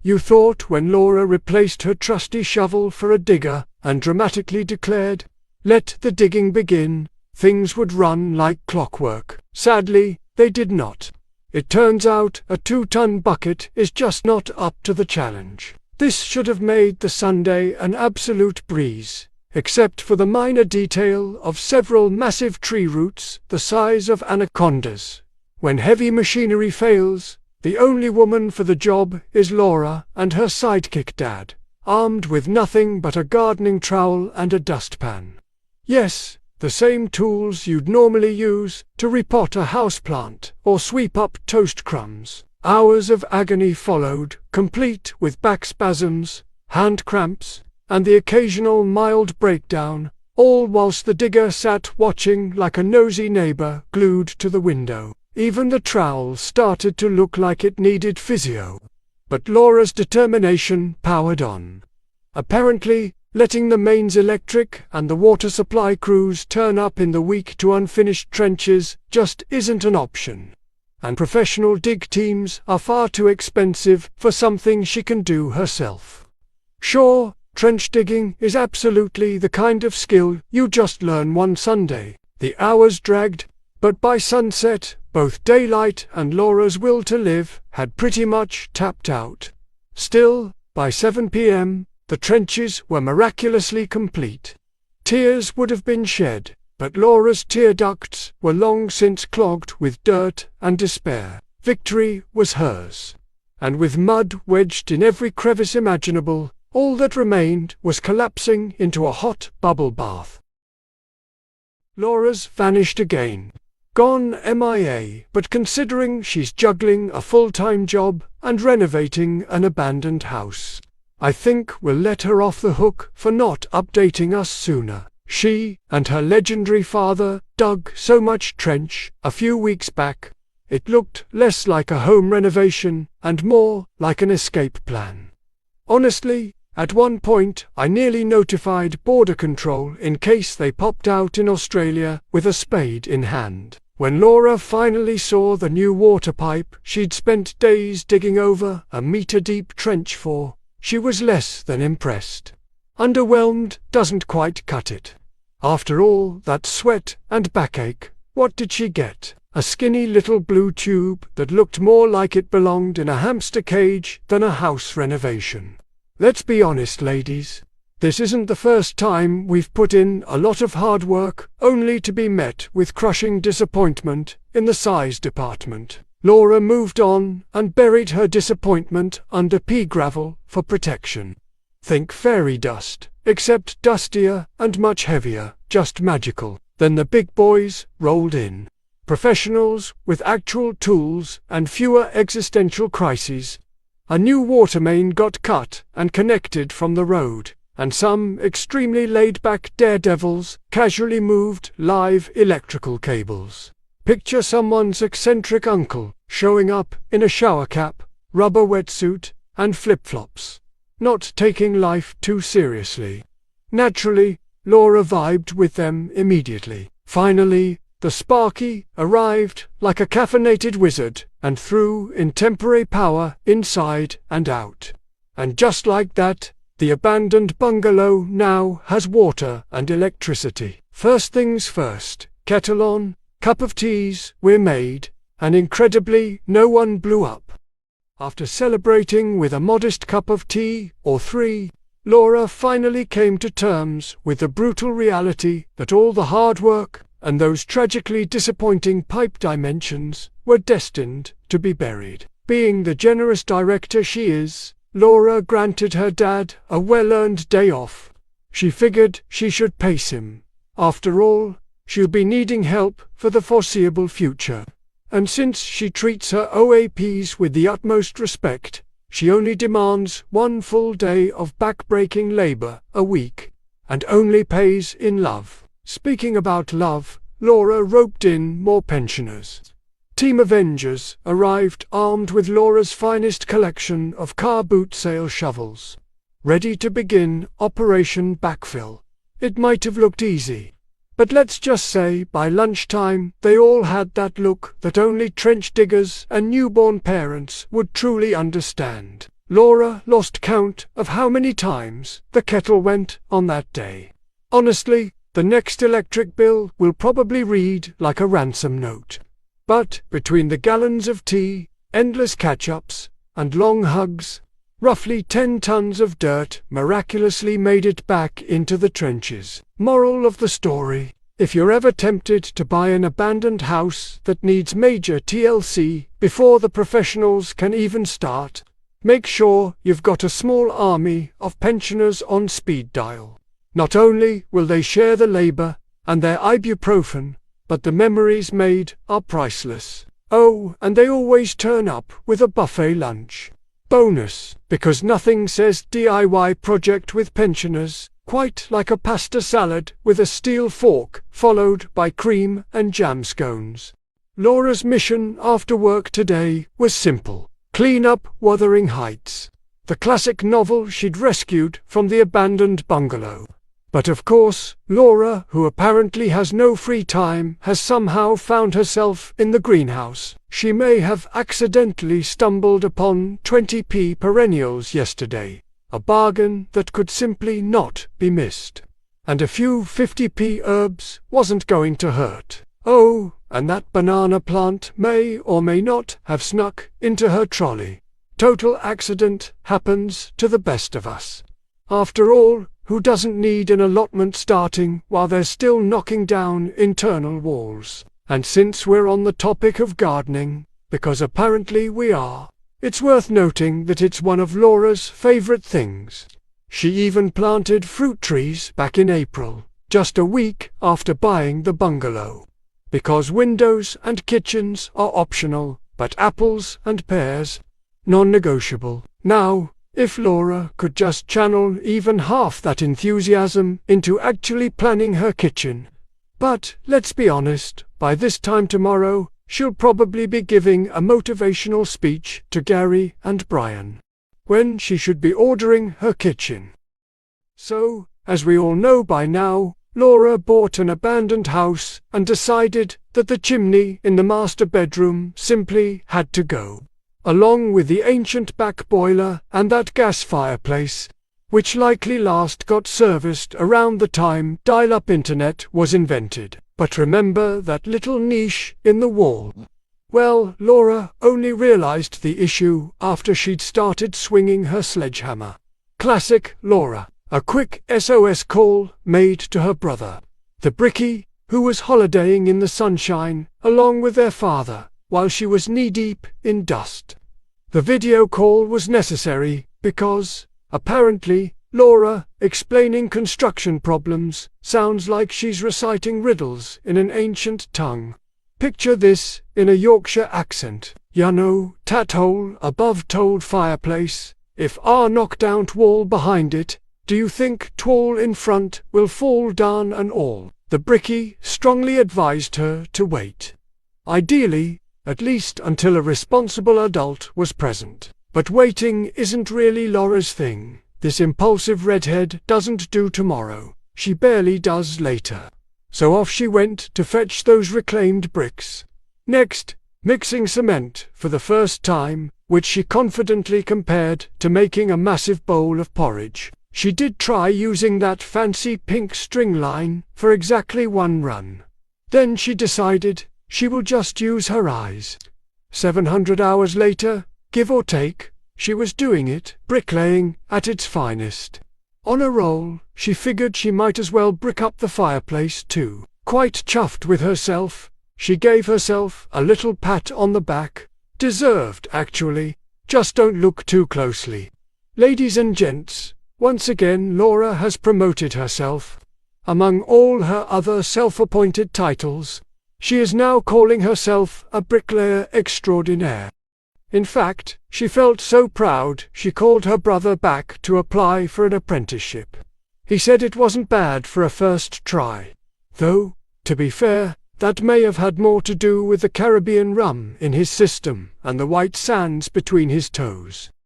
you thought when Laura replaced her trusty shovel for a digger and dramatically declared, "Let the digging begin," things would run like clockwork. Sadly, they did not. It turns out a 2-ton bucket is just not up to the challenge. This should have made the Sunday an absolute breeze, except for the minor detail of several massive tree roots the size of anacondas. When heavy machinery fails, the only woman for the job is Laura and her sidekick Dad, armed with nothing but a gardening trowel and a dustpan. Yes, the same tools you'd normally use to repot a houseplant or sweep up toast crumbs. Hours of agony followed, complete with back spasms, hand cramps, and the occasional mild breakdown, all whilst the digger sat watching like a nosy neighbor glued to the window. Even the trowel started to look like it needed physio. But Laura's determination powered on. Apparently, letting the mains electric and the water supply crews turn up in the week to unfinished trenches just isn't an option. And professional dig teams are far too expensive for something she can do herself. Sure, trench digging is absolutely the kind of skill you just learn one Sunday. The hours dragged, but by sunset, both daylight and Laura's will to live had pretty much tapped out. Still, by 7 p.m., the trenches were miraculously complete. Tears would have been shed, but Laura's tear ducts were long since clogged with dirt and despair. Victory was hers. And with mud wedged in every crevice imaginable, all that remained was collapsing into a hot bubble bath. Laura's vanished again. Gone MIA, but considering she's juggling a full-time job and renovating an abandoned house, I think we'll let her off the hook for not updating us sooner. She and her legendary father dug so much trench a few weeks back, it looked less like a home renovation and more like an escape plan. Honestly, at one point I nearly notified Border Control in case they popped out in Australia with a spade in hand. When Laura finally saw the new water pipe she'd spent days digging over a meter-deep trench for, she was less than impressed. Underwhelmed doesn't quite cut it. After all that sweat and backache, what did she get? A skinny little blue tube that looked more like it belonged in a hamster cage than a house renovation. Let's be honest, ladies. This isn't the first time we've put in a lot of hard work only to be met with crushing disappointment in the size department. Laura moved on and buried her disappointment under pea gravel for protection. Think fairy dust, except dustier and much heavier, just magical. Then the big boys rolled in. Professionals with actual tools and fewer existential crises. A new water main got cut and connected from the road, and some extremely laid-back daredevils casually moved live electrical cables. Picture someone's eccentric uncle showing up in a shower cap, rubber wetsuit, and flip-flops, not taking life too seriously. Naturally, Laura vibed with them immediately. Finally, the Sparky arrived like a caffeinated wizard and threw in temporary power inside and out. And just like that, the abandoned bungalow now has water and electricity. First things first, kettle on, cup of teas were made, and incredibly no one blew up. After celebrating with a modest cup of tea or three, Laura finally came to terms with the brutal reality that all the hard work and those tragically disappointing pipe dimensions were destined to be buried. Being the generous director she is, Laura granted her dad a well-earned day off. She figured she should pace him. After all, she'll be needing help for the foreseeable future. And since she treats her OAPs with the utmost respect, she only demands 1 full day of back-breaking labor a week, and only pays in love. Speaking about love, Laura roped in more pensioners. Team Avengers arrived armed with Laura's finest collection of car boot sale shovels, ready to begin Operation Backfill. It might have looked easy, but let's just say by lunchtime they all had that look that only trench diggers and newborn parents would truly understand. Laura lost count of how many times the kettle went on that day. Honestly, the next electric bill will probably read like a ransom note. But between the gallons of tea, endless catch-ups, and long hugs, roughly 10 tons of dirt miraculously made it back into the trenches. Moral of the story: if you're ever tempted to buy an abandoned house that needs major TLC before the professionals can even start, make sure you've got a small army of pensioners on speed dial. Not only will they share the labor and their ibuprofen, but the memories made are priceless. Oh, and they always turn up with a buffet lunch. Bonus, because nothing says DIY project with pensioners quite like a pasta salad with a steel fork followed by cream and jam scones. Laura's mission after work today was simple: clean up Wuthering Heights, the classic novel she'd rescued from the abandoned bungalow. But of course, Laura, who apparently has no free time, has somehow found herself in the greenhouse. She may have accidentally stumbled upon 20p perennials yesterday, a bargain that could simply not be missed. And a few 50p herbs wasn't going to hurt. Oh, and that banana plant may or may not have snuck into her trolley. Total accident happens to the best of us. After all, who doesn't need an allotment starting while they're still knocking down internal walls? And since we're on the topic of gardening, because apparently we are, it's worth noting that it's one of Laura's favorite things. She even planted fruit trees back in April, just a week after buying the bungalow. Because windows and kitchens are optional, but apples and pears, non-negotiable. Now, if Laura could just channel even half that enthusiasm into actually planning her kitchen. But, let's be honest, by this time tomorrow, she'll probably be giving a motivational speech to Gary and Brian, when she should be ordering her kitchen. So, as we all know by now, Laura bought an abandoned house and decided that the chimney in the master bedroom simply had to go, along with the ancient back boiler and that gas fireplace, which likely last got serviced around the time dial-up internet was invented. But remember that little niche in the wall? Well, Laura only realized the issue after she'd started swinging her sledgehammer. Classic Laura. A quick SOS call made to her brother, the brickie, who was holidaying in the sunshine along with their father, while she was knee-deep in dust. The video call was necessary because, apparently, Laura, explaining construction problems, sounds like she's reciting riddles in an ancient tongue. Picture this in a Yorkshire accent. "You know, tat hole above told fireplace, if our knock-down wall behind it, do you think twall in front will fall down and all?" The brickie strongly advised her to wait. Ideally, at least until a responsible adult was present. But waiting isn't really Laura's thing. This impulsive redhead doesn't do tomorrow. She barely does later. So off she went to fetch those reclaimed bricks. Next, mixing cement for the first time, which she confidently compared to making a massive bowl of porridge. She did try using that fancy pink string line for exactly one run. Then she decided she will just use her eyes. 700 hours later, give or take, she was doing it, bricklaying at its finest. On a roll, she figured she might as well brick up the fireplace too. Quite chuffed with herself, she gave herself a little pat on the back. Deserved, actually. Just don't look too closely. Ladies and gents, once again Laura has promoted herself. Among all her other self-appointed titles, she is now calling herself a bricklayer extraordinaire. In fact, she felt so proud she called her brother back to apply for an apprenticeship. He said it wasn't bad for a first try. Though, to be fair, that may have had more to do with the Caribbean rum in his system and the white sands between his toes.